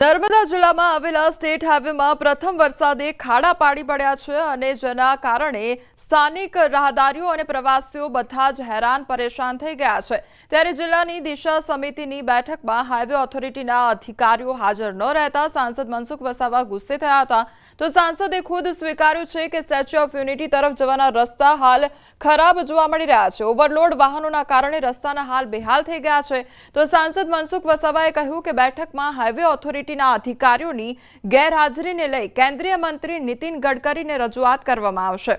નર્મદા જિલ્લામાં આવેલા સ્ટેટ હાઈવેમાં પ્રથમ વરસાદે ખાડા પાડી પડ્યા છે અને જેના કારણે સ્થાનિક રાહદારીઓ અને પ્રવાસીઓ બધા જ હેરાન પરેશાન થઈ ગયા છે। ત્યારે જિલ્લાની દિશા સમિતિની બેઠકમાં હાઈવે ઓથોરિટીના અધિકારીઓ હાજર ન રહેતા સાંસદ મનસુખ વસાવા ગુસ્સે થયા હતા। તો સાંસદે ખુદ સ્વીકાર્યું છે કે સ્ટેચ્યુ ઓફ યુનિટી તરફ જવાના રસ્તા હાલ ખરાબ જોવા મળી રહ્યા છે। ઓવરલોડ વાહનોના કારણે રસ્તાના હાલ બેહાલ થઈ ગયા છે। તો સાંસદ મનસુખ વસાવાએ કહ્યું કે બેઠકમાં હાઈવે ઓથોરિટીના અધિકારીઓની ગેરહાજરીને લઈ કેન્દ્રીય મંત્રી નીતિન ગડકરીને રજૂઆત કરવામાં આવશે।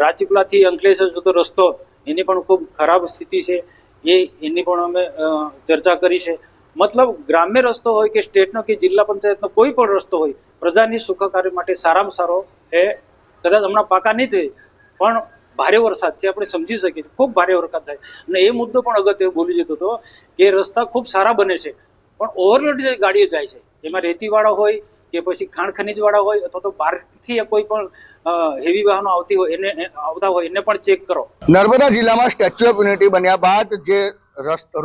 રાજપીપળાથી અંકલેશ્વર જતો રસ્તો એની પણ ખૂબ ખરાબ સ્થિતિ છે, એની પણ અમે ચર્ચા કરી છે। મતલબ ગ્રામ્ય રસ્તો હોય કે સ્ટેટનો કે જિલ્લા પંચાયતનો કોઈ પણ રસ્તો હોય, પ્રજાની સુખાકારી માટે સારામાં સારો એ કદાચ હમણાં પાકા નહીં થાય પણ ભારે વરસાદથી આપણે સમજી શકીએ ખૂબ ભારે વરસાદ થાય અને એ મુદ્દો પણ અગત્ય બોલી જતો હતો કે રસ્તા ખૂબ સારા બને છે પણ ઓવરલોડ જે ગાડીઓ જાય છે એમાં રેતીવાળા હોય કે પછી ખાણ ખનીજવાળા હોય અથવા તો બહારથી કોઈ પણ હેવી વાહનો આવતા હોય એને પણ ચેક કરો। નર્મદા જિલ્લામાં સ્ટેચ્યુ ઓફ યુનિટી બન્યા બાદ જે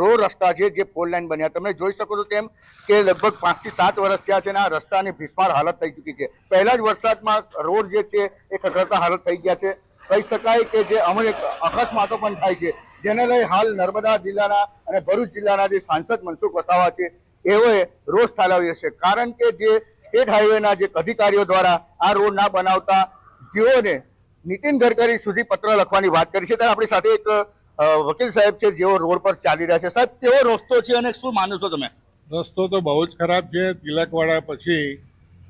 રોડ રસ્તા છે જે ફોર લાઈન બન્યા, તમે જોઈ શકો છો તેમ કે લગભગ 5 થી 7 વર્ષ થયા છે અને આ રસ્તાની ભીષમાર હાલત થઈ ચૂકી છે। પહેલા જ વરસાદમાં રોડ જે છે એ ખખડતા હાલત થઈ ગયા છે। કહી શકાય કે જે અમુક અકસ્માતો પણ થાય છે, જેને લઈ હાલ નર્મદા જિલ્લાના અને ભરૂચ જિલ્લાના જે સાંસદ મનસુખ વસાવા છે એઓએ રોષ ઠાલવ્યો છે, કારણ કે જે સ્ટેટ હાઈવેના જે અધિકારીઓ દ્વારા આ રોડ ના બનાવતા જેઓને નીતિન ગડકરી સુધી પત્ર લખવાની વાત કરી છે। ત્યારે આપણી સાથે એક વકીલ સાહેબ છે જેઓ રોડ પર ચાલી રહ્યા છે। સાહેબ, કેવો રસ્તો છે અને શું માનો છો તમે? રસ્તો તો બહુ જ ખરાબ છે। તિલકવાડા પછી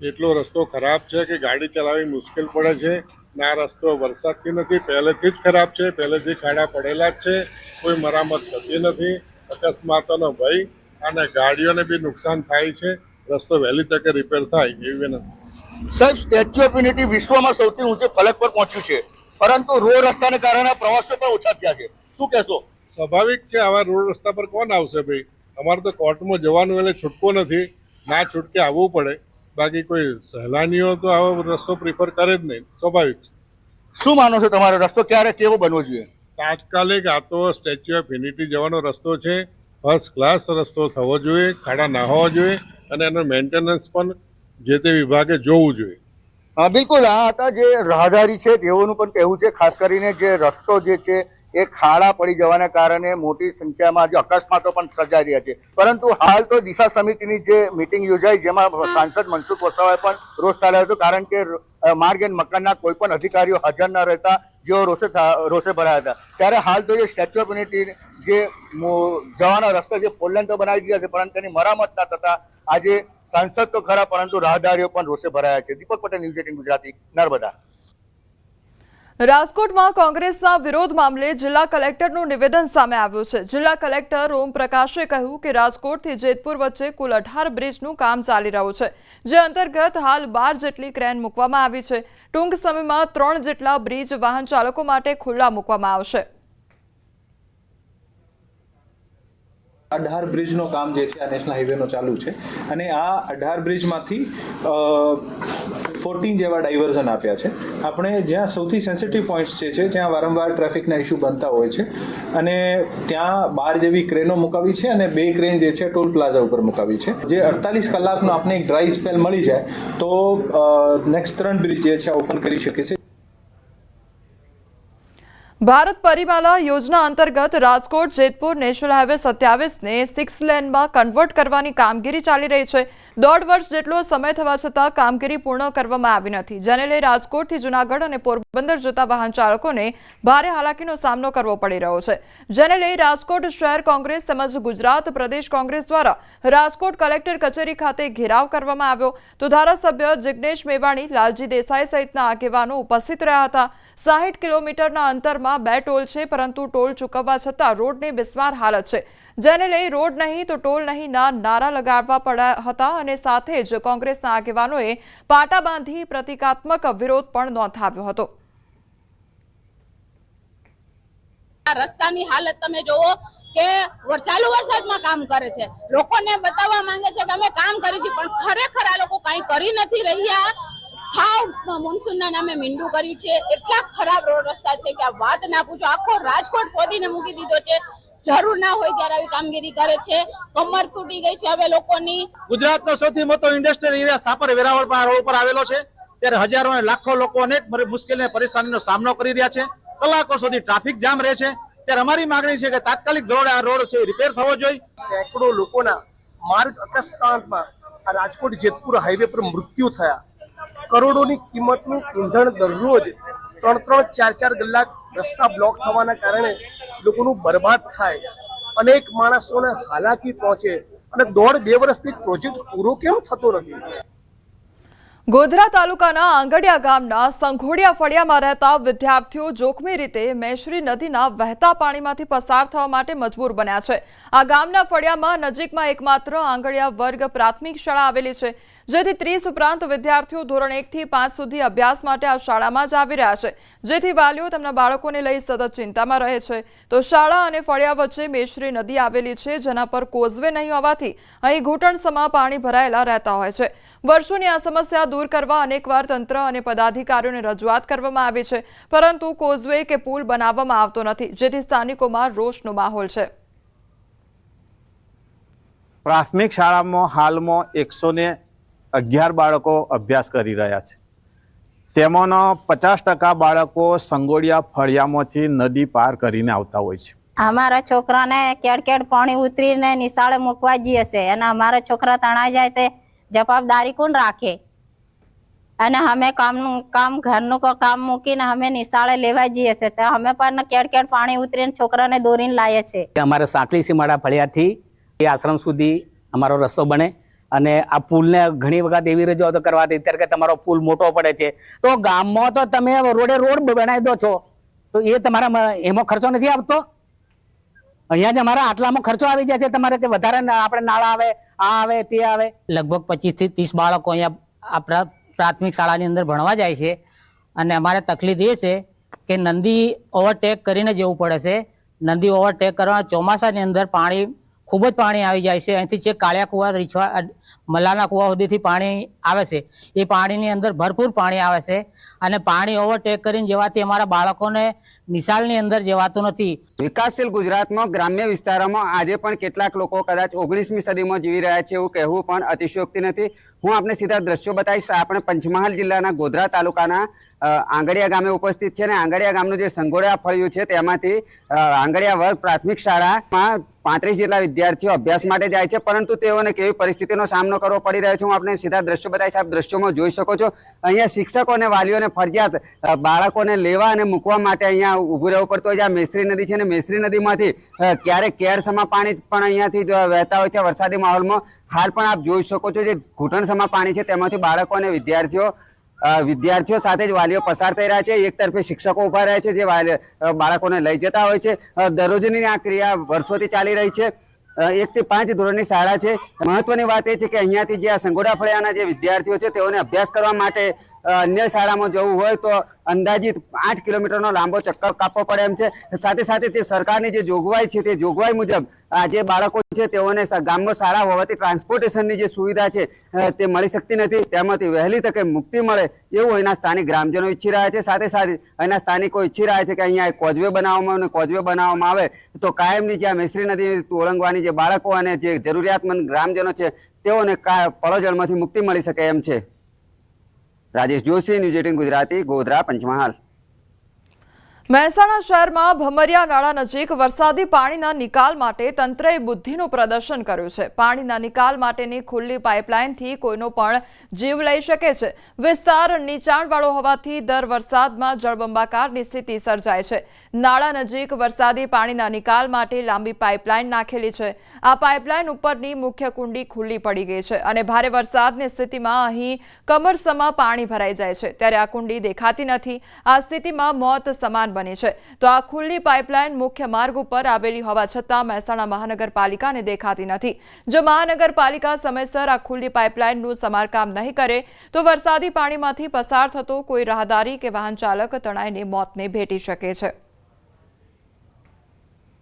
એટલો રસ્તો ખરાબ છે કે ગાડી ચલાવવી મુશ્કેલ પડે છે। ના રસ્તો વરસાદથી નથી, પહેલેથી જ ખરાબ છે, પહેલેથી ખાડા પડેલા જ છે, કોઈ મરામત થતી નથી, અકસ્માતોનો ભય અને ગાડીઓને બી નુકસાન થાય છે। રસ્તો વહેલી તકે રિપેર થાય એવી વિનંતી। સાહેબ, સ્ટેચ્યુ ઓફ યુનિટી વિશ્વમાં સૌથી ઊંચે ફલક પર પહોંચ્યું છે, પરંતુ રોડ રસ્તાને કારણે પ્રવાસીઓ પણ ઓછા થયા છે, શું કહેશો? સ્વાભાવિક છે, આવા રોડ રસ્તા પર કોણ આવશે ભાઈ? અમારે તો કોર્ટમાં જવાનું એટલે છૂટકો નથી, ના છૂટકે આવવું પડે, બાકી કોઈ સહેલાણીઓ તો આવો રસ્તો પ્રિફર કરે જ નહીં, સ્વાભાવિક છે। શું માનો છો, તમારો રસ્તો ક્યારે કેવો બનવો જોઈએ? તાત્કાલિક આ તો સ્ટેચ્યુ ઓફ યુનિટી જવાનો રસ્તો છે, ફર્સ્ટ ક્લાસ રસ્તો થવો જોઈએ, ખાડા ના હોવા જોઈએ અને એનું મેન્ટેનન્સ પણ જે તે વિભાગે જોવું જોઈએ। હા, બિલકુલ। આ હતા જે રાહદારી છે તેઓનું પણ કહેવું છે, ખાસ કરીને જે રસ્તો જે છે એ ખાડા પડી જવાના કારણે મોટી સંખ્યામાં જે અકસ્માતો પણ સર્જાઈ રહ્યા છે। પરંતુ હાલ તો દિશા સમિતિની જે મિટિંગ યોજાઈ જેમાં સાંસદ મનસુખ વસાવાએ પણ રોષ ઠાલવ્યો હતો, કારણ કે માર્ગ એન્ડ મકાનના કોઈ પણ અધિકારીઓ હાજર ન રહેતા જેઓ રોષે ભરાયા હતા। ત્યારે હાલ તો જે સ્ટેચ્યુ ઓફ યુનિટી જે જવાના રસ્તા જે ફોર લાઈન તો બનાવી દીધા છે, પરંતુ તેની મરામત ના થતા આજે સાંસદ તો ખરા પરંતુ રાહદારીઓ પણ રોષે ભરાયા છે। દીપક પટેલ, ન્યૂઝ 18 ગુજરાતી, નર્મદા। રાજકોટમાં કોંગ્રેસના વિરોધ મામલે જિલ્લા કલેક્ટરનું નિવેદન સામે આવ્યું છે। જિલ્લા કલેક્ટર ઓમ પ્રકાશે કહ્યું કે રાજકોટથી જેતપુર વચ્ચે કુલ 18 બ્રિજનું કામ ચાલી રહ્યું છે, જે અંતર્ગત હાલ 12 જેટલી ક્રેન મૂકવામાં આવી છે। ટૂંક સમયમાં 3 જેટલા બ્રિજ વાહન ચાલકો માટે ખુલ્લા મૂકવામાં આવશે। 18 બ્રિજનું કામ જે છે આ નેશનલ હાઈવેનો ચાલુ છે અને આ 18 બ્રિજમાંથી 14 જેવા ડાયવર્ઝન આપ્યા છે। આપણે જ્યાં સૌથી સેન્સિટિવ પોઈન્ટ્સ છે જ્યાં વારંવાર ટ્રાફિકના ઇસ્યુ બનતા હોય છે અને ત્યાં 12 જેવી ક્રેનો મુકાવી છે અને 2 ક્રેન જે છે ટોલ પ્લાઝા ઉપર મુકાવી છે। જે 48 કલાકનો આપણે એક ડ્રાય સ્પેલ મળી જાય તો નેક્સ્ટ 3 બ્રિજ જે છે ઓપન કરી શકે છે। ભારત પરિમાલા યોજના અંતર્ગત રાજકોટ જેતપુર નેશનલ હાઈવે 27 ને 6 લેનમાં કન્વર્ટ કરવાની કામગીરી ચાલી રહી છે। 1.5 વર્ષ જેટલો સમય થવા છતાં કામગીરી પૂર્ણ કરવામાં આવી નથી, જેને લઈ રાજકોટથી જૂનાગઢ અને પોરબંદર જતા વાહન ચાલકોને ભારે હાલાકીનો સામનો કરવો પડી રહ્યો છે, જેને લઈ રાજકોટ શહેર કોંગ્રેસ તેમજ ગુજરાત પ્રદેશ કોંગ્રેસ દ્વારા રાજકોટ કલેક્ટર કચેરી ખાતે ઘેરાવ કરવામાં આવ્યો। તો ધારાસભ્ય જિગ્નેશ મેવાણી, લાલજી દેસાઈ સહિતના આગેવાનો ઉપસ્થિત રહ્યા હતા। 60 કિલોમીટરના અંતરમાં 2 ટોલ છે, પરંતુ ટોલ ચૂકવવા છતાં રોડની બિસ્માર હાલત છે, જેને લઈ રોડ નહીં તો ટોલ નહીંના નારા લગાડવા પડ્યા હતા અને સાથે જ કોંગ્રેસના આગેવાનોએ પાટા બાંધી પ્રતિકાત્મક વિરોધ પણ નોંધાવ્યો હતો। રસ્તાની હાલત તમે જોવો કે ચાલુ વરસાદમાં કામ કરે છે, લોકોને બતાવવા માંગે છે કે અમે કામ કરી છે, પણ ખરેખર આ લોકો કંઈ કરી નથી રહ્યા। સાવ મોન્સૂનના નામે મીંડું કર્યું છે। એટલા ખરાબ રોડ રસ્તા છે કે આ વાત ના પૂછો। આખો રાજકોટ ખોદીને મૂકી દીધો છે। જરૂર ના હોય ત્યારે આવી કામગીરી કરે છે. કમર તૂટી ગઈ છે હવે લોકોની. ગુજરાતનો સૌથી મોટો industrial area Sapar Veraval road પર આવેલો છે, ત્યારે હજારો અને લાખો લોકો અનેક મુશ્કેલી અને પરેશાનીનો સામનો કરી રહ્યા છે. કલાકો સુધી ટ્રાફિક જામ રહે છે. ત્યારે અમારી માંગણી છે કે તાત્કાલિક ધોરણે આ રોડ છે રિપેર થવો જોઈએ. સેંકડો લોકોના માર્ગ અકસ્માતમાં આ રાજકોટ જેતપુર હાઈવે પર મૃત્યુ થયા. કરોડોની કિંમતનું ઈંધણ દરરોજ 3-4 કલાક રસ્તા બ્લોક થવાના કારણે લોકોનું બરબાદ થાય, અનેક માણસોને હાલાકી પહોંચે અને 1.5-2 વર્ષથી પ્રોજેક્ટ પૂરો કેમ થતો નથી? ગોધરા તાલુકાના આંગડિયા ગામના સંઘોડિયા ફળિયામાં રહેતા વિદ્યાર્થીઓ જોખમી રીતે મેશ્રી નદીના વહેતા પાણીમાંથી પસાર થવા માટે મજબૂર બન્યા છે. આ ગામના ફળિયામાં નજીકમાં એકમાત્ર આંગડિયા વર્ગ પ્રાથમિક શાળા આવેલી છે, જેથી 30 ઉપરાંત વિદ્યાર્થીઓ ધોરણ 1 થી 5 સુધી અભ્યાસ માટે આ શાળામાં જ આવી રહ્યા છે, જેથી વાલીઓ તેમના બાળકોને લઈ સતત ચિંતામાં રહે છે. તો શાળા અને ફળિયા વચ્ચે મેશ્રી નદી આવેલી છે, જેના પર કોઝવે નહીં હોવાથી અહીં ઘૂંટણસમા પાણી ભરાયેલા રહેતા હોય છે. વર્ષોની આ સમસ્યા દૂર કરવા અનેકવાર તંત્ર અને પદાધિકારીઓને રજૂઆત કરવામાં આવી છે, પરંતુ કોઝવે કે પુલ બનાવવામાં આવતો નથી, જેથી સ્થાનિકોમાં રોષનો માહોલ છે. પ્રાથમિક શાળામાં હાલમાં 111 બાળકો અભ્યાસ કરી રહ્યા છે. તેમાંના 50% બાળકો સંગોડિયા ફળિયામાંથી નદી પાર કરીને આવતા હોય છે. અમારા છોકરાને કેડ પાણી ઉતરીને નિશાળે મૂકવા જઈએ છે, અને અમારા છોકરા તણાઈ જાય તે જવાબદારી કોણ રાખે? અને અમે કામ ઘરનું કામ મૂકીને અમે નિશાળે લેવા જઈએ છીએ, તો અમે પણ કેડ પાણી ઉતરીને છોકરાને દોરીને લાવીએ છીએ. અમારે સાંકલી સીમાડા ફળિયાથી એ આશ્રમ સુધી અમારો રસ્તો બને, અને આ પુલને ઘણી વખત એવી રજૂઆતો કરવાથી અત્યારે કે તમારો પુલ મોટો પડે છે, તો ગામમાં તો તમે રોડ બનાવી દો છો, તો એ તમારા એમાં ખર્ચો નથી આવતો? અહીંયા જ અમારા આટલામાં ખર્ચો આવી જાય છે તમારે, કે વધારે આપણે નાળા આવે, આ આવે તે આવે. લગભગ 25 થી 30 બાળકો અહીંયા આપણા પ્રાથમિક શાળાની અંદર ભણવા જાય છે, અને અમારે તકલીફ એ છે કે નદી ઓવરટેક કરીને જવું પડે છે. નદી ઓવરટેક કરવા ચોમાસાની અંદર પાણી ખૂબ જ પાણી આવી જાય છે. અહીંથી છે કાળિયા કુવા, રીછવા, મલાના કુવા સુધીથી પાણી આવે છે. એ પાણીની અંદર ભરપૂર પાણી આવે છે, અને પાણી ઓવરટેક કરીને જવાથી અમારા બાળકોને નિશાળની અંદર જવાતું નથી. વિકાસશીલ ગુજરાતમાં ગ્રામ્ય વિસ્તારોમાં આજે પણ કેટલાક લોકો કદાચ 19મી સદીમાં જીવી રહ્યા છે એવું કહેવું પણ અતિશયોક્તિ નથી. હું આપને સીધા દ્રશ્યો બતાવીશ. આપણે પંચમહાલ જિલ્લાના ગોધરા તાલુકાના આંગડિયા ગામે ઉપસ્થિત છે, અને આંગડિયા ગામનું જે સંઘોડિયા ફળિયું છે તેમાંથી આંગડિયા વર્ગ પ્રાથમિક શાળામાં 35 જેટલા વિદ્યાર્થીઓ અભ્યાસ માટે જાય છે, પરંતુ તેઓને કેવી પરિસ્થિતિનો સામનો કરવો પડી રહ્યો છે હું આપણે સીધા દ્રશ્યો બતાવીશ. આપ દ્રશ્યોમાં જોઈ શકો છો, અહીંયા શિક્ષકો અને વાલીઓને ફરજિયાત બાળકોને લેવા અને મૂકવા માટે અહીંયા ઊભું રહેવું પડતું હોય છે. આ મેશ્રી નદી છે, અને મેશ્રી નદીમાંથી ક્યારેક કેરસમા પાણી પણ અહીંયાથી વહેતા હોય છે વરસાદી માહોલમાં. હાલ પણ આપ જોઈ શકો છો જે ઘૂંટણસમા પાણી છે તેમાંથી બાળકો અને વિદ્યાર્થીઓ સાથે જ વાલીઓ પસાર થઈ રહ્યા છે. એક તરફે શિક્ષકો ઉભા રહે છે જે બાળકોને લઈ જતા હોય છે. દરરોજની આ ક્રિયા વર્ષોથી ચાલી રહી છે. 1 થી 5 ધોરણની શાળા છે. મહત્વની વાત એ છે કે અહીંયાથી જે આ સંઘોડિયા ફળિયાના જે વિદ્યાર્થીઓ છે તેઓને અભ્યાસ કરવા માટે અન્ય શાળામાં જવું હોય તો અંદાજિત 8 કિલોમીટરનો લાંબો ચક્કર કાપવો પડે એમ છે. સાથે સાથે તે સરકારની જે જોગવાઈ છે તે જોગવાઈ મુજબ આ જે બાળકો છે તેઓને ગામમાં શાળા હોવાથી ટ્રાન્સપોર્ટેશનની જે સુવિધા છે તે મળી શકતી નથી. તેમાંથી વહેલી તકે મુક્તિ મળે એવું અહીંના સ્થાનિક ગ્રામજનો ઈચ્છી રહ્યા છે. સાથે સાથે અહીંના સ્થાનિકો ઈચ્છી રહ્યા છે કે અહીંયા કોઝવે બનાવવામાં આવે તો કાયમની જે આ મેશ્રી નદી ઓળંગવાની જે બાળકો અને જે જરૂરિયાતમંદ ગ્રામજનો છે તેઓને પડોજળમાંથી મુક્તિ મળી શકે એમ છે. રાજેશ જોશી, ન્યૂઝ 18 ગુજરાતી, ગોધરા, પંચમહાલ. મહેસાણા શહેરમાં ભમરિયા નાળા નજીક વરસાદી પાણીના નિકાલ માટે તંત્રએ બુદ્ધિનું પ્રદર્શન કર્યું છે. પાણીના નિકાલ માટેની ખુલ્લી પાઇપલાઇનથી કોઈનો પણ જીવ લઈ શકે છે. વિસ્તાર નીચાણવાળો હોવાથી દર વરસાદમાં જળબંબાકારની સ્થિતિ સર્જાય છે. નાળા નજીક વરસાદી પાણીના નિકાલ માટે લાંબી પાઇપલાઇન નાખેલી છે. આ પાઇપલાઇન ઉપરની મુખ્ય કુંડી ખુલ્લી પડી ગઈ છે, અને ભારે વરસાદની સ્થિતિમાં અહીં કમરસમા પાણી ભરાઈ જાય છે, ત્યારે આ કુંડી દેખાતી નથી. આ સ્થિતિમાં મોત સમાન બની છે. તો આ ખુલ્લી પાઇપલાઇન મુખ્ય માર્ગ ઉપર આવેલી હોવા છતાં મહેસાણા મહાનગરપાલિકાને દેખાતી નથી. જો મહાનગરપાલિકા સમયસર આ ખુલ્લી પાઇપલાઇનનું સમારકામ નહીં કરે તો વરસાદી પાણીમાંથી પસાર થતો કોઈ રાહદારી કે વાહન ચાલક તણાઈને મોતને ભેટી શકે છે.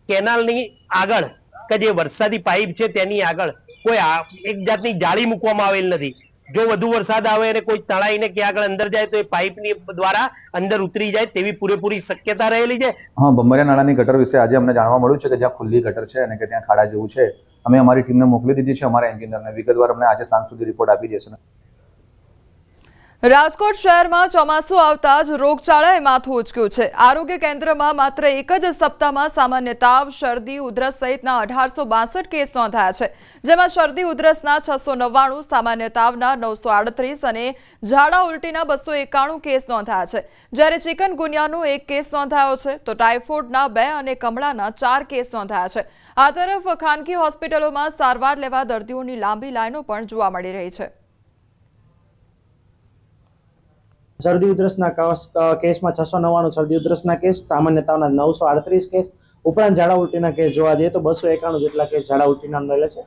કેનાલની આગળ કે જે વરસાદી પાઇપ છે તેની આગળ કોઈ એક જાતની જાળી મૂકવામાં આવેલ નથી, જો વધુ વરસાદ આવે અને કોઈ તળાઈને ક્યાં આગળ અંદર જાય તો એ પાઇપની દ્વારા અંદર ઉતરી જાય તેવી પૂરેપૂરી શક્યતા રહેલી છે. હા, બમરિયા નાળાની ગટર વિશે આજે અમને જાણવા મળ્યું છે કે જ્યાં ખુલ્લી ગટર છે અને કે ત્યાં ખાડા જેવું છે. અમે અમારી ટીમને મોકલી દીધી છે, અમારા એન્જિનિયરને. વિગતવાર અમને આજે સાંજ સુધી રિપોર્ટ આપી દેશે. રાજકોટ શહેરમાં ચોમાસું આવતા જ રોગચાળાએ માથું ઉંચક્યું છે. આરોગ્ય કેન્દ્રમાં માત્ર એક જ સપ્તાહમાં સામાન્ય તાવ, શરદી, ઉધરસ સહિતના 1862 કેસ નોંધાયા છે, જેમાં શરદી ઉધરસના 699, સામાન્ય તાવના 938 અને ઝાડા ઉલટીના 291 કેસ નોંધાયા છે. જ્યારે ચિકનગુનિયાનો 1 કેસ નોંધાયો છે તો ટાઇફોઇડના 2 અને કમળાના 4 કેસ નોંધાયા છે. આ તરફ ખાનગી હોસ્પિટલોમાં સારવાર લેવા દર્દીઓની લાંબી લાઈનો પણ જોવા મળી રહી છે. શરદી ઉધરસના કેસમાં 699 શરદી ઉધરસના કેસ, સામાન્ય તાવના 938 કેસ, ઉપરાંત ઝાડા ઉલટીના કેસ જોવા જઈએ તો 291 જેટલા કેસ ઝાડા ઉલટીના નોંધાયેલા છે.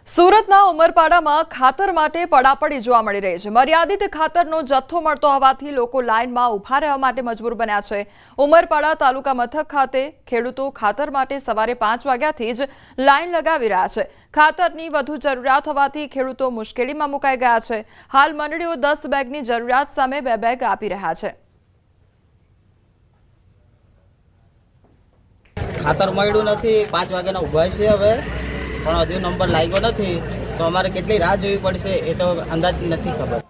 સુરતના ઉમરપાડામાં ખાતર માટે પડાપડી જોવા મળી રહી છે. મર્યાદિત ખાતરનો જથ્થો મળતો હોવાથી લોકો લાઇનમાં ઊભા રહેવા માટે મજબૂર બન્યા છે. ઉમરપાડા તાલુકા મથક ખાતે ખેડૂતો ખાતર માટે સવારે 5 વાગ્યાથી જ લાઇન લગાવી રહ્યા છે. ખાતરની વધુ જરૂરિયાત હોવાથી ખેડૂતો મુશ્કેલીમાં મુકાઈ ગયા છે. હાલ મંડળીઓ 10 બેગની જરૂરિયાત સામે 2 બેગ આપી રહ્યા છે. ખાતર મળ્યું નથી, 5 વાગ્યાના ઊભા છે હવે, પણ હજુ નંબર લાગ્યો નથી, તો અમારે કેટલી રાહ જોવી પડશે એ તો અંદાજ નથી ખબર.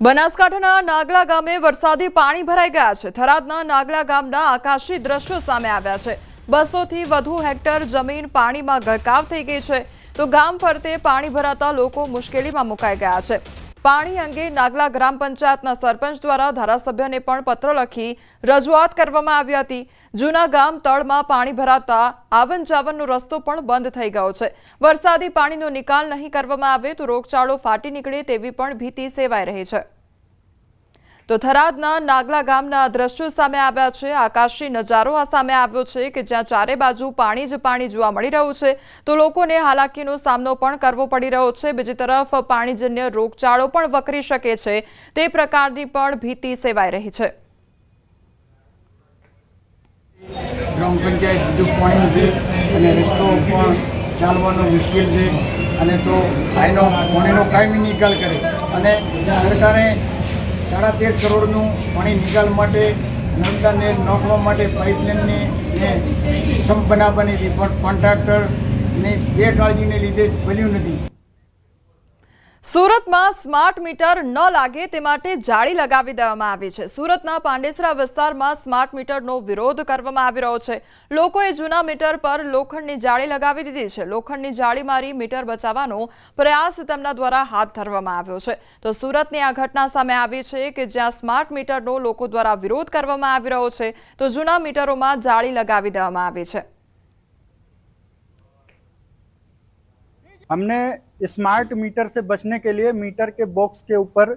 બનાસકાંઠાના નાગલા ગામે વરસાદી પાણી ભરાઈ ગયા છે. થરાદના નાગલા ગામના આકાશી દ્રશ્યો સામે આવ્યા છે. 200 થી વધુ હેક્ટર જમીન પાણીમાં ગરકાવ થઈ ગઈ છે, તો ગામ ફરતે પાણી ભરાતા લોકો મુશ્કેલીમાં મુકાઈ ગયા છે. પાણી અંગે નાગલા ગ્રામ પંચાયતના સરપંચ દ્વારા ધારાસભ્યને પણ પત્ર લખી રજૂઆત કરવામાં આવી હતી. જૂના ગામ તળમાં પાણી ભરાતા આવન જાવનનો રસ્તો પણ બંધ થઈ ગયો છે. વરસાદી પાણીનો નિકાલ નહીં કરવામાં આવે તો રોગચાળો ફાટી નીકળે તેવી પણ ભીતિ સેવાઈ રહી છે. તો થરાદના નાગલા ગામના દ્રશ્યો સામે આવ્યા છે. આકાશી નજારો આ સામે આવ્યો છે કે જ્યાં ચારે બાજુ પાણી જ પાણી જોવા મળી રહ્યું છે, તો લોકોને હાલાકીનો સામનો પણ કરવો પડી રહ્યો છે. બીજી તરફ પાણીજન્ય રોગચાળો પણ વકરી શકે છે તે પ્રકારની પણ ભીતિ સેવાઈ રહી છે. ગ્રામ પંચાયત બધું પાણી છે અને રસ્તો પણ ચાલવાનો મુશ્કેલ છે, અને તો આનો પાણીનો કાયમી નિકાલ કરે અને સરકારે 13.5 કરોડનું પાણી નિકાલ માટે નર્મદાને નાખવા માટે પાઇપલાઇનને સંપ બનાવવાની હતી, પણ કોન્ટ્રાક્ટરની બેકાળજીને લીધે બન્યું નથી. સુરતમાં સ્માર્ટ મીટર ન લાગે તે માટે જાળી લગાવી દેવામાં આવી છે. સુરતના પાંડેસરા વિસ્તારમાં સ્માર્ટ મીટરનો વિરોધ કરવામાં આવી રહ્યો છે. લોકોએ જૂના મીટર પર લોખંડની જાળી લગાવી દીધી છે. લોખંડની જાળી મારી મીટર બચાવવાનો પ્રયાસ તેમના દ્વારા હાથ ધરવામાં આવ્યો છે. તો સુરતની આ ઘટના સામે આવી છે કે જ્યાં સ્માર્ટ મીટરનો લોકો દ્વારા વિરોધ કરવામાં આવી રહ્યો છે, તો જૂના મીટરોમાં જાળી લગાવી દેવામાં આવી છે. हमने स्मार्ट मीटर से बचने के लिए मीटर के बॉक्स के ऊपर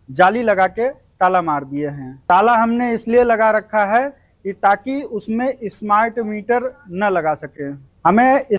जाली लगा के ताला मार दिए हैं. ताला हमने इसलिए लगा रखा है कि ताकि उसमें स्मार्ट मीटर न लगा सके. हमें